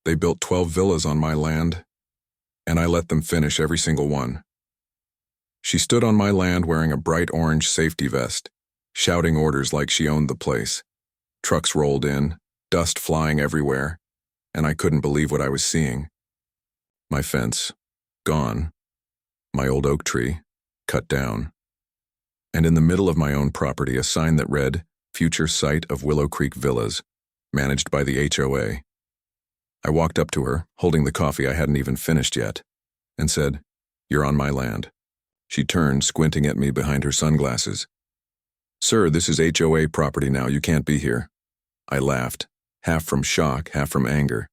They built 12 villas on my land, and I let them finish every single one. She stood on my land wearing a bright orange safety vest, shouting orders like she owned the place. Trucks rolled in, dust flying everywhere, and I couldn't believe what I was seeing. My fence, gone. My old oak tree, cut down. And in the middle of my own property, a sign that read, "Future Site of Willow Creek Villas, managed by the HOA. I walked up to her, holding the coffee I hadn't even finished yet, and said, "You're on my land." She turned, squinting at me behind her sunglasses. "Sir, this is HOA property now. You can't be here." I laughed, half from shock, half from anger.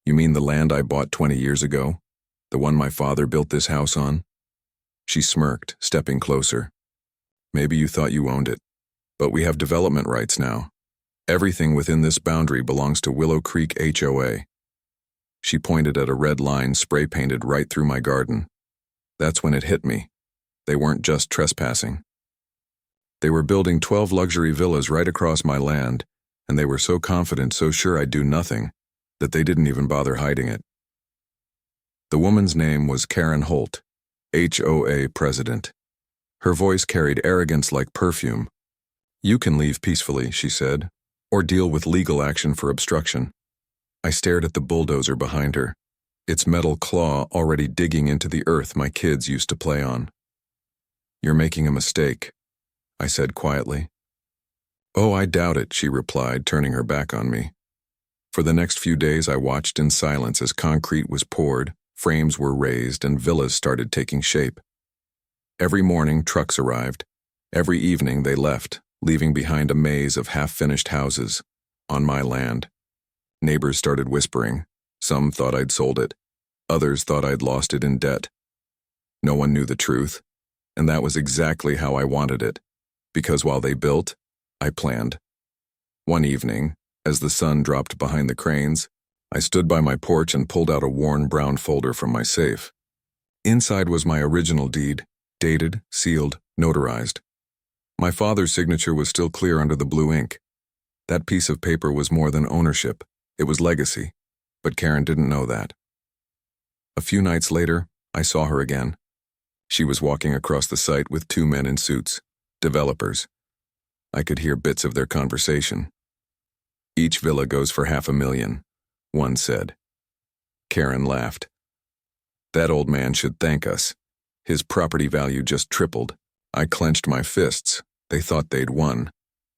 "You mean the land I bought 20 years ago? The one my father built this house on?" She smirked, stepping closer. "Maybe you thought you owned it, but we have development rights now. Everything within this boundary belongs to Willow Creek HOA. She pointed at a red line spray-painted right through my garden. That's when it hit me. They weren't just trespassing. They were building 12 luxury villas right across my land, and they were so confident, so sure I'd do nothing, that they didn't even bother hiding it. The woman's name was Karen Holt, HOA president. Her voice carried arrogance like perfume. "You can leave peacefully," she said, "or deal with legal action for obstruction." I stared at the bulldozer behind her, its metal claw already digging into the earth my kids used to play on. "You're making a mistake," I said quietly. "Oh, I doubt it," she replied, turning her back on me. For the next few days I watched in silence as concrete was poured, frames were raised, and villas started taking shape. Every morning trucks arrived. Every evening they left, leaving behind a maze of half-finished houses on my land. Neighbors started whispering. Some thought I'd sold it. Others thought I'd lost it in debt. No one knew the truth, and that was exactly how I wanted it, because while they built, I planned. One evening, as the sun dropped behind the cranes, I stood by my porch and pulled out a worn brown folder from my safe. Inside was my original deed, dated, sealed, notarized. My father's signature was still clear under the blue ink. That piece of paper was more than ownership, it was legacy, but Karen didn't know that. A few nights later, I saw her again. She was walking across the site with two men in suits, developers. I could hear bits of their conversation. "Each villa goes for $500,000, one said. Karen laughed. "That old man should thank us. His property value just tripled." I clenched my fists. They thought they'd won.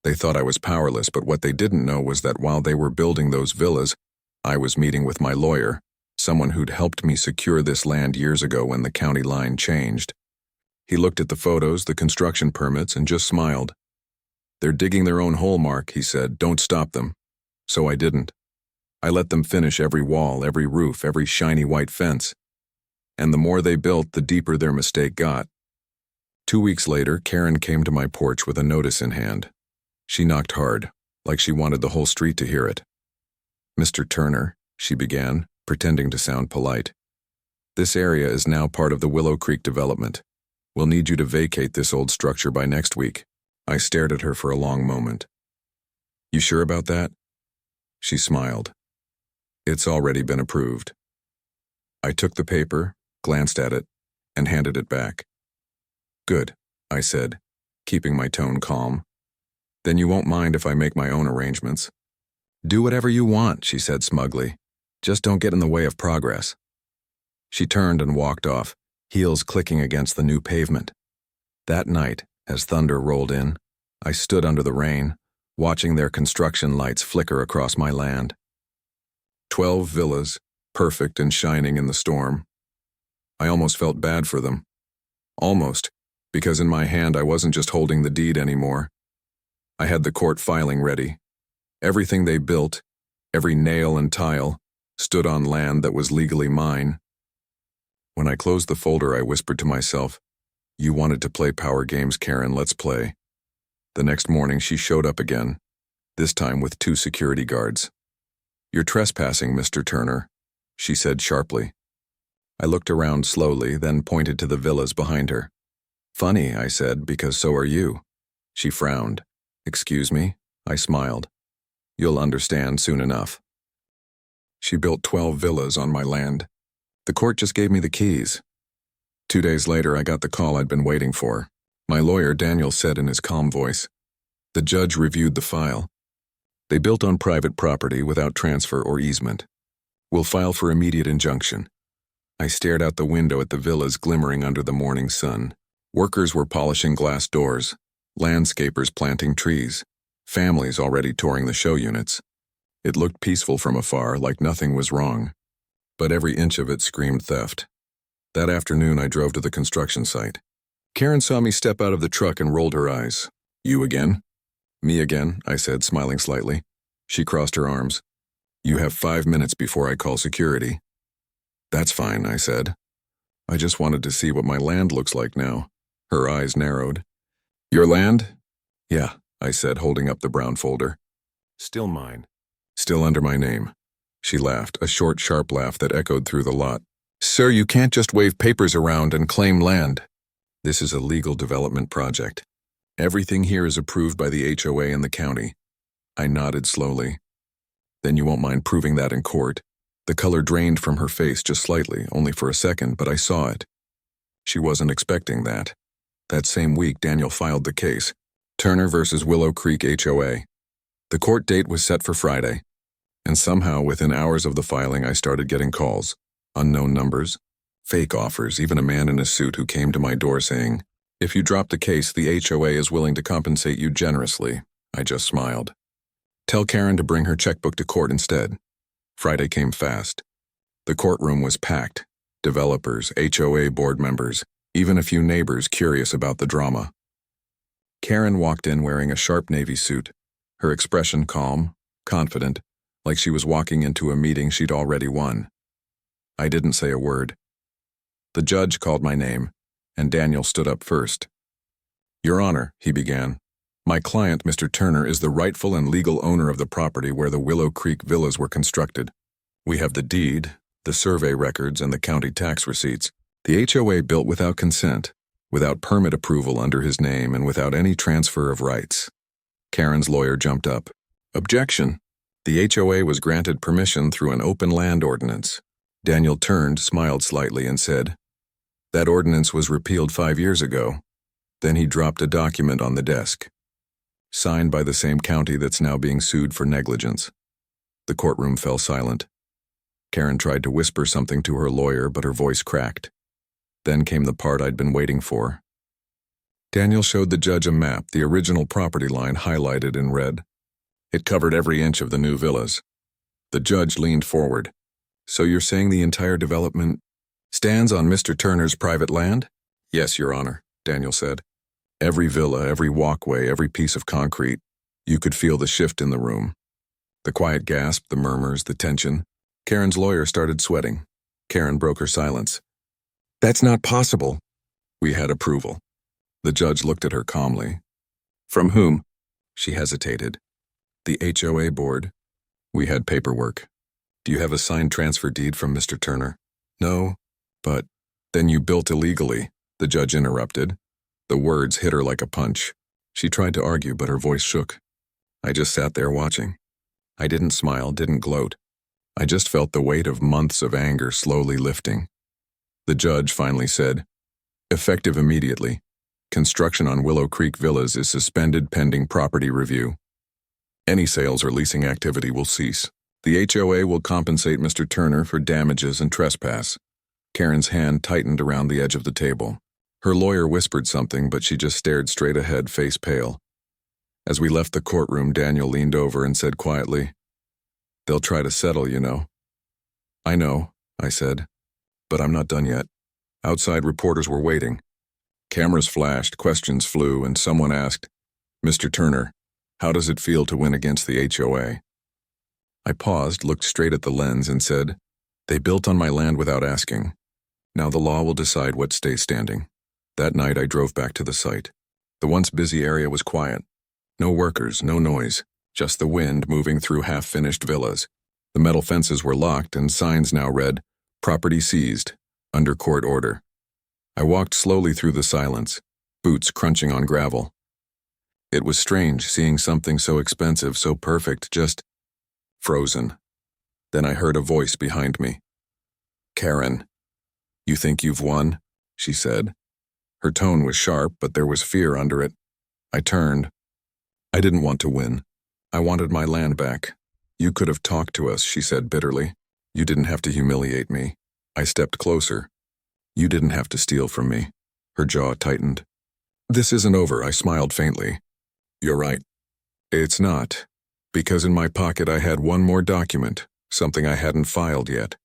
They thought I was powerless, but what they didn't know was that while they were building those villas, I was meeting with my lawyer, someone who'd helped me secure this land years ago when the county line changed. He looked at the photos, the construction permits, and just smiled. "They're digging their own hole, Mark," he said. "Don't stop them." So I didn't. I let them finish every wall, every roof, every shiny white fence. And the more they built, the deeper their mistake got. 2 weeks later, Karen came to my porch with a notice in hand. She knocked hard, like she wanted the whole street to hear it. "Mr. Turner," she began, pretending to sound polite. "This area is now part of the Willow Creek development. We'll need you to vacate this old structure by next week." I stared at her for a long moment. "You sure about that?" She smiled. "It's already been approved." I took the paper, glanced at it, and handed it back. "Good," I said, keeping my tone calm. "Then you won't mind if I make my own arrangements." "Do whatever you want," she said smugly. "Just don't get in the way of progress." She turned and walked off, heels clicking against the new pavement. That night, as thunder rolled in, I stood under the rain, watching their construction lights flicker across my land. 12 villas, perfect and shining in the storm. I almost felt bad for them. Almost, because in my hand I wasn't just holding the deed anymore. I had the court filing ready. Everything they built, every nail and tile, stood on land that was legally mine. When I closed the folder, I whispered to myself, "You wanted to play power games, Karen, let's play." The next morning she showed up again, this time with 2 security guards. "You're trespassing, Mr. Turner," she said sharply. I looked around slowly, then pointed to the villas behind her. "Funny," I said, "because so are you." She frowned. "Excuse me?" I smiled. "You'll understand soon enough." She built 12 villas on my land. The court just gave me the keys. 2 days later, I got the call I'd been waiting for. My lawyer, Daniel, said in his calm voice. The judge reviewed the file. They built on private property without transfer or easement. We'll file for immediate injunction. I stared out the window at the villas glimmering under the morning sun. Workers were polishing glass doors, landscapers planting trees, families already touring the show units. It looked peaceful from afar, like nothing was wrong. But every inch of it screamed theft. That afternoon, I drove to the construction site. Karen saw me step out of the truck and rolled her eyes. You again? Me again, I said, smiling slightly. She crossed her arms. You have 5 minutes before I call security. That's fine, I said. I just wanted to see what my land looks like now. Her eyes narrowed. Your land? Yeah, I said, holding up the brown folder. Still mine. Still under my name. She laughed, a short, sharp laugh that echoed through the lot. Sir, you can't just wave papers around and claim land. This is a legal development project. Everything here is approved by the HOA and the county. I nodded slowly. Then you won't mind proving that in court. The color drained from her face just slightly, only for a second, but I saw it. She wasn't expecting that. That same week, Daniel filed the case. Turner versus Willow Creek HOA. The court date was set for Friday. And somehow, within hours of the filing, I started getting calls. Unknown numbers, fake offers, even a man in a suit who came to my door saying, if you drop the case, the HOA is willing to compensate you generously. I just smiled. Tell Karen to bring her checkbook to court instead. Friday came fast. The courtroom was packed. Developers, HOA board members, even a few neighbors curious about the drama. Karen walked in wearing a sharp navy suit, her expression calm, confident, like she was walking into a meeting she'd already won. I didn't say a word. The judge called my name, and Daniel stood up first. Your Honor, he began, my client, Mr. Turner, is the rightful and legal owner of the property where the Willow Creek villas were constructed. We have the deed, the survey records, and the county tax receipts. The HOA built without consent, without permit approval under his name, and without any transfer of rights. Karen's lawyer jumped up. Objection. The HOA was granted permission through an open land ordinance. Daniel turned, smiled slightly, and said, that ordinance was repealed 5 years ago. Then he dropped a document on the desk. Signed by the same county that's now being sued for negligence. The courtroom fell silent. Karen tried to whisper something to her lawyer, but her voice cracked. Then came the part I'd been waiting for. Daniel showed the judge a map, the original property line highlighted in red. It covered every inch of the new villas. The judge leaned forward. So you're saying the entire development stands on Mr. Turner's private land? Yes, Your Honor, Daniel said. Every villa, every walkway, every piece of concrete. You could feel the shift in the room. The quiet gasp, the murmurs, the tension. Karen's lawyer started sweating. Karen broke her silence. That's not possible. We had approval. The judge looked at her calmly. From whom? She hesitated. The HOA board. We had paperwork. Do you have a signed transfer deed from Mr. Turner? No, but then you built illegally, the judge interrupted. The words hit her like a punch. She tried to argue, but her voice shook. I just sat there watching. I didn't smile, didn't gloat. I just felt the weight of months of anger slowly lifting. The judge finally said, effective immediately. Construction on Willow Creek Villas is suspended pending property review. Any sales or leasing activity will cease. The HOA will compensate Mr. Turner for damages and trespass. Karen's hand tightened around the edge of the table. Her lawyer whispered something, but she just stared straight ahead, face pale. As we left the courtroom, Daniel leaned over and said quietly, they'll try to settle, you know. I know, I said, but I'm not done yet. Outside, reporters were waiting. Cameras flashed, questions flew, and someone asked, Mr. Turner, how does it feel to win against the HOA? I paused, looked straight at the lens, and said, they built on my land without asking. Now the law will decide what stays standing. That night I drove back to the site. The once busy area was quiet. No workers, no noise, just the wind moving through half-finished villas. The metal fences were locked and signs now read, property seized, under court order. I walked slowly through the silence, boots crunching on gravel. It was strange seeing something so expensive, so perfect, just frozen. Then I heard a voice behind me. "Karen, you think you've won?" she said. Her tone was sharp, but there was fear under it. I turned. I didn't want to win. I wanted my land back. "You could have talked to us," she said bitterly. "You didn't have to humiliate me." I stepped closer. "You didn't have to steal from me." Her jaw tightened. "This isn't over," I smiled faintly. "You're right. It's not. Because in my pocket I had one more document, something I hadn't filed yet.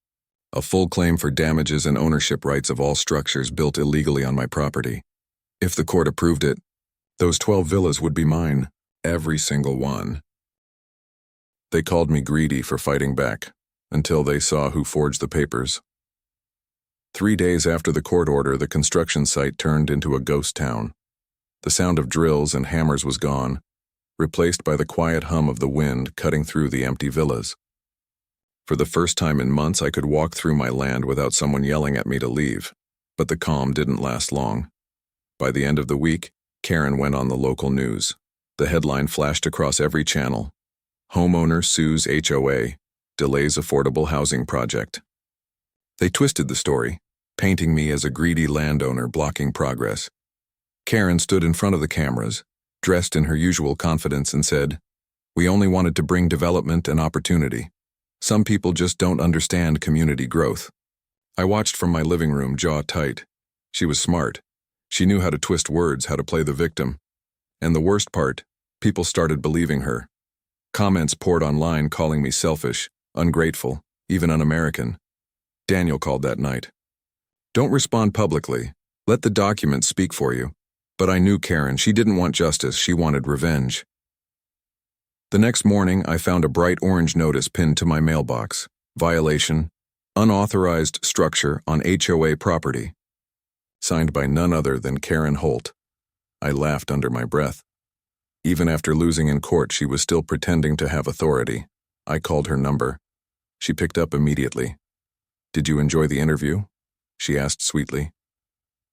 A full claim for damages and ownership rights of all structures built illegally on my property. If the court approved it, those 12 villas would be mine, every single one. They called me greedy for fighting back, until they saw who forged the papers. 3 days after the court order, the construction site turned into a ghost town. The sound of drills and hammers was gone, replaced by the quiet hum of the wind cutting through the empty villas. For the first time in months, I could walk through my land without someone yelling at me to leave, but the calm didn't last long. By the end of the week, Karen went on the local news. The headline flashed across every channel. "Homeowner sues HOA, delays affordable housing project." They twisted the story, painting me as a greedy landowner blocking progress. Karen stood in front of the cameras, dressed in her usual confidence, and said, "We only wanted to bring development and opportunity. Some people just don't understand community growth." I watched from my living room, jaw tight. She was smart. She knew how to twist words, how to play the victim. And the worst part, people started believing her. Comments poured online calling me selfish, ungrateful, even un-American. Daniel called that night. "Don't respond publicly. Let the documents speak for you." But I knew Karen. She didn't want justice. She wanted revenge. The next morning, I found a bright orange notice pinned to my mailbox. Violation, unauthorized structure on HOA property. Signed by none other than Karen Holt. I laughed under my breath. Even after losing in court, she was still pretending to have authority. I called her number. She picked up immediately. "Did you enjoy the interview?" she asked sweetly.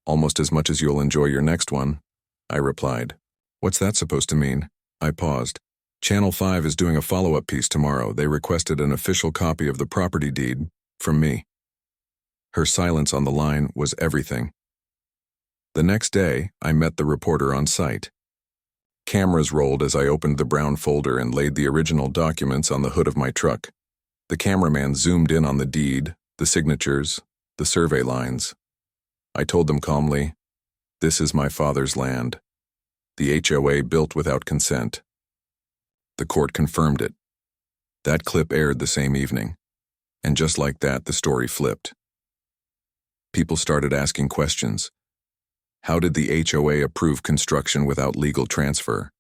"Almost as much as you'll enjoy your next one," I replied. "What's that supposed to mean?" I paused. "Channel 5 is doing a follow-up piece tomorrow. They requested an official copy of the property deed from me." Her silence on the line was everything. The next day, I met the reporter on site. Cameras rolled as I opened the brown folder and laid the original documents on the hood of my truck. The cameraman zoomed in on the deed, the signatures, the survey lines. I told them calmly, "This is my father's land. The HOA built without consent." The court confirmed it. That clip aired the same evening. And just like that, the story flipped. People started asking questions. How did the HOA approve construction without legal transfer?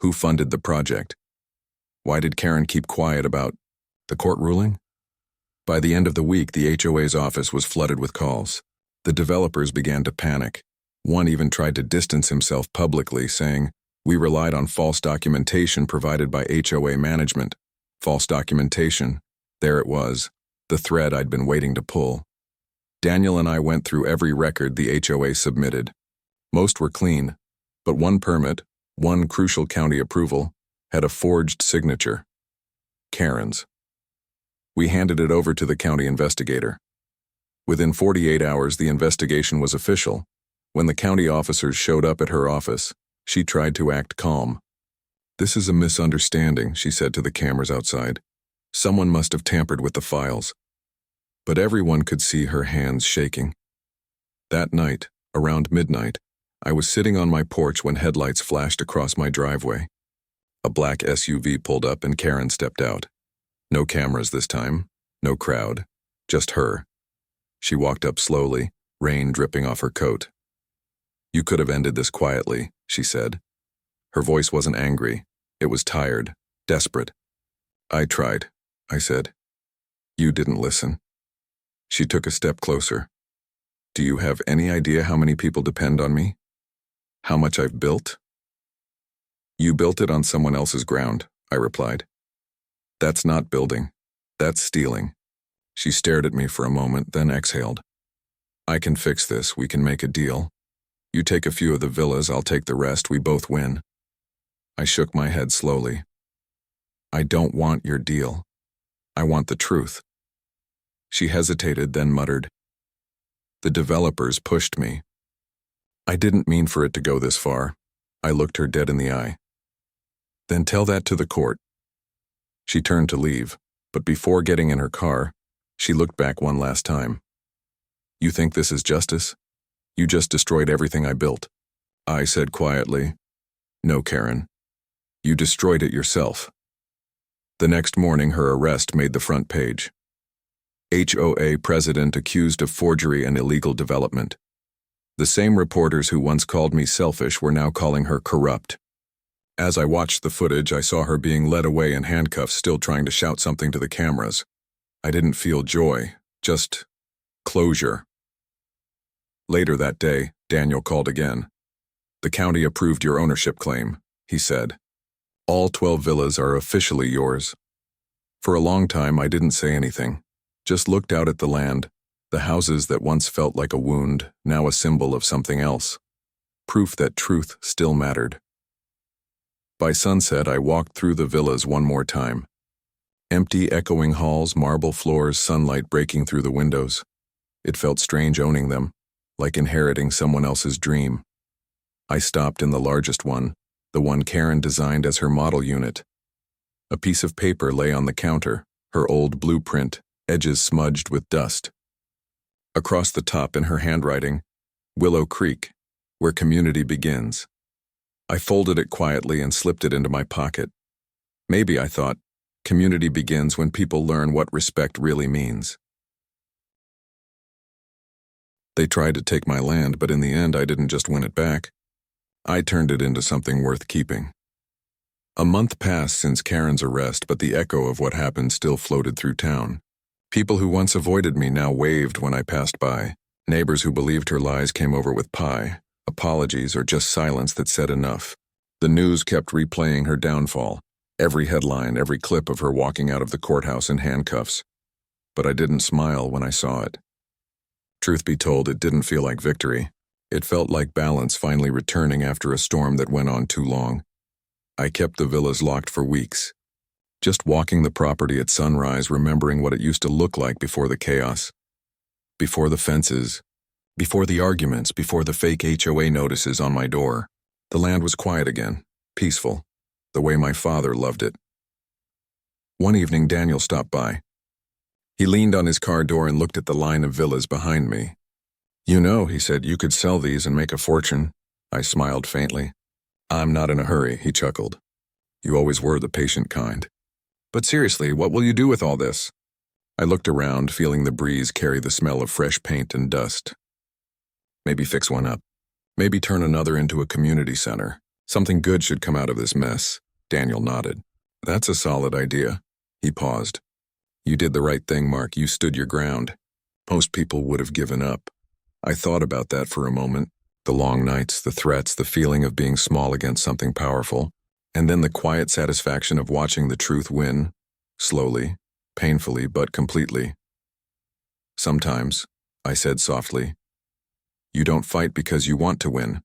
Who funded the project? Why did Karen keep quiet about the court ruling? By the end of the week, the HOA's office was flooded with calls. The developers began to panic. One even tried to distance himself publicly, saying, "We relied on false documentation provided by HOA management." False documentation. There it was, the thread I'd been waiting to pull. Daniel and I went through every record the HOA submitted. Most were clean, but one permit, one crucial county approval, had a forged signature. Karen's. We handed it over to the county investigator. Within 48 hours, the investigation was official. When the county officers showed up at her office, she tried to act calm. "This is a misunderstanding," she said to the cameras outside. "Someone must have tampered with the files." But everyone could see her hands shaking. That night, around midnight, I was sitting on my porch when headlights flashed across my driveway. A black SUV pulled up and Karen stepped out. No cameras this time, no crowd, just her. She walked up slowly, rain dripping off her coat. "You could have ended this quietly," she said. Her voice wasn't angry. It was tired, desperate. "I tried," I said. "You didn't listen." She took a step closer. "Do you have any idea how many people depend on me? How much I've built?" "You built it on someone else's ground," I replied. "That's not building. That's stealing." She stared at me for a moment, then exhaled. "I can fix this. We can make a deal. You take a few of the villas, I'll take the rest. We both win." I shook my head slowly. "I don't want your deal. I want the truth." She hesitated, then muttered, "The developers pushed me." "I didn't mean for it to go this far." I looked her dead in the eye. "Then tell that to the court." She turned to leave, but before getting in her car, she looked back one last time. "You think this is justice? You just destroyed everything I built." I said quietly, "No, Karen. You destroyed it yourself." The next morning, her arrest made the front page. HOA president accused of forgery and illegal development. The same reporters who once called me selfish were now calling her corrupt. As I watched the footage, I saw her being led away in handcuffs, still trying to shout something to the cameras. I didn't feel joy, just closure. Later that day, Daniel called again. "The county approved your ownership claim," he said. "All 12 villas are officially yours." For a long time, I didn't say anything, just looked out at the land, the houses that once felt like a wound, now a symbol of something else. Proof that truth still mattered. By sunset, I walked through the villas one more time. Empty, echoing halls, marble floors, sunlight breaking through the windows. It felt strange owning them, like inheriting someone else's dream. I stopped in the largest one, the one Karen designed as her model unit. A piece of paper lay on the counter, her old blueprint, edges smudged with dust. Across the top in her handwriting, "Willow Creek, where community begins." I folded it quietly and slipped it into my pocket. Maybe, I thought, community begins when people learn what respect really means. They tried to take my land, but in the end I didn't just win it back. I turned it into something worth keeping. A month passed since Karen's arrest, but the echo of what happened still floated through town. People who once avoided me now waved when I passed by. Neighbors who believed her lies came over with pie, apologies, or just silence that said enough. The news kept replaying her downfall, every headline, every clip of her walking out of the courthouse in handcuffs. But I didn't smile when I saw it. Truth be told, it didn't feel like victory. It felt like balance finally returning after a storm that went on too long. I kept the villas locked for weeks, just walking the property at sunrise, remembering what it used to look like before the chaos, before the fences, before the arguments, before the fake HOA notices on my door. The land was quiet again, peaceful, the way my father loved it. One evening, Daniel stopped by. He leaned on his car door and looked at the line of villas behind me. "You know," he said, "you could sell these and make a fortune." I smiled faintly. "I'm not in a hurry," he chuckled. "You always were the patient kind." "But seriously, what will you do with all this?" I looked around, feeling the breeze carry the smell of fresh paint and dust. "Maybe fix one up. Maybe turn another into a community center. Something good should come out of this mess." Daniel nodded. "That's a solid idea." He paused. "You did the right thing, Mark. You stood your ground. Most people would have given up." I thought about that for a moment. The long nights, the threats, the feeling of being small against something powerful, and then the quiet satisfaction of watching the truth win, slowly, painfully, but completely. "Sometimes," I said softly, "you don't fight because you want to win.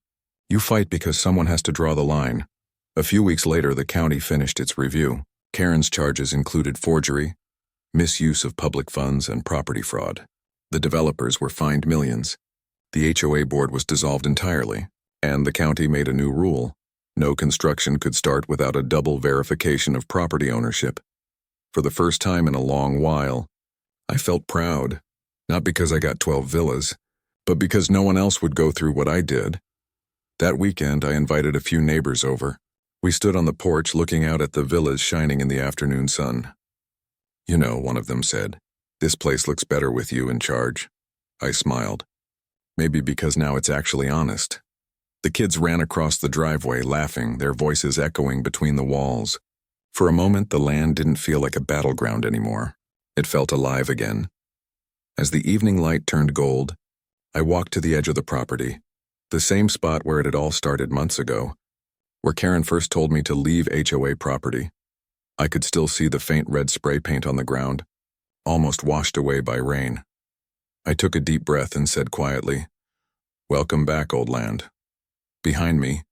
You fight because someone has to draw the line." A few weeks later, the county finished its review. Karen's charges included forgery, misuse of public funds, and property fraud. The developers were fined millions. The HOA board was dissolved entirely, and the county made a new rule. No construction could start without a double verification of property ownership. For the first time in a long while, I felt proud, not because I got 12 villas, but because no one else would go through what I did. That weekend, I invited a few neighbors over. We stood on the porch looking out at the villas shining in the afternoon sun. "You know," one of them said, "this place looks better with you in charge." I smiled. Maybe because now it's actually honest. The kids ran across the driveway, laughing, their voices echoing between the walls. For a moment, the land didn't feel like a battleground anymore. It felt alive again. As the evening light turned gold, I walked to the edge of the property, the same spot where it had all started months ago, where Karen first told me to leave HOA property. I could still see the faint red spray paint on the ground, almost washed away by rain. I took a deep breath and said quietly, "Welcome back, old land." Behind me,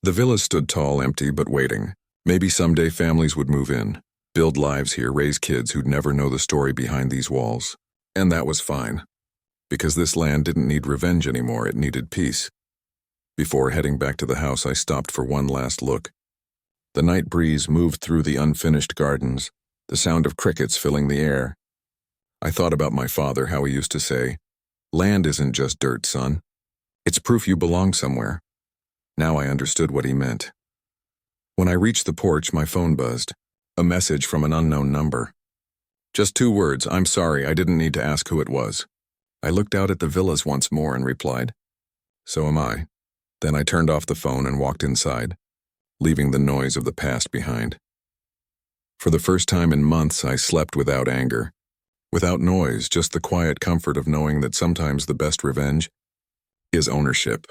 the villas stood tall, empty, but waiting. Maybe someday families would move in. build lives here, raise kids who'd never know the story behind these walls. And that was fine, because this land didn't need revenge anymore, it needed peace. Before heading back to the house, I stopped for one last look. The night breeze moved through the unfinished gardens, the sound of crickets filling the air. I thought about my father, how he used to say, "Land isn't just dirt, son. It's proof you belong somewhere." Now I understood what he meant. When I reached the porch, my phone buzzed. A message from an unknown number. Just 2 words, "I'm sorry, I didn't need to ask who it was." I looked out at the villas once more and replied, "So am I." Then I turned off the phone and walked inside, leaving the noise of the past behind. For the first time in months, I slept without anger, without noise, just the quiet comfort of knowing that sometimes the best revenge is ownership.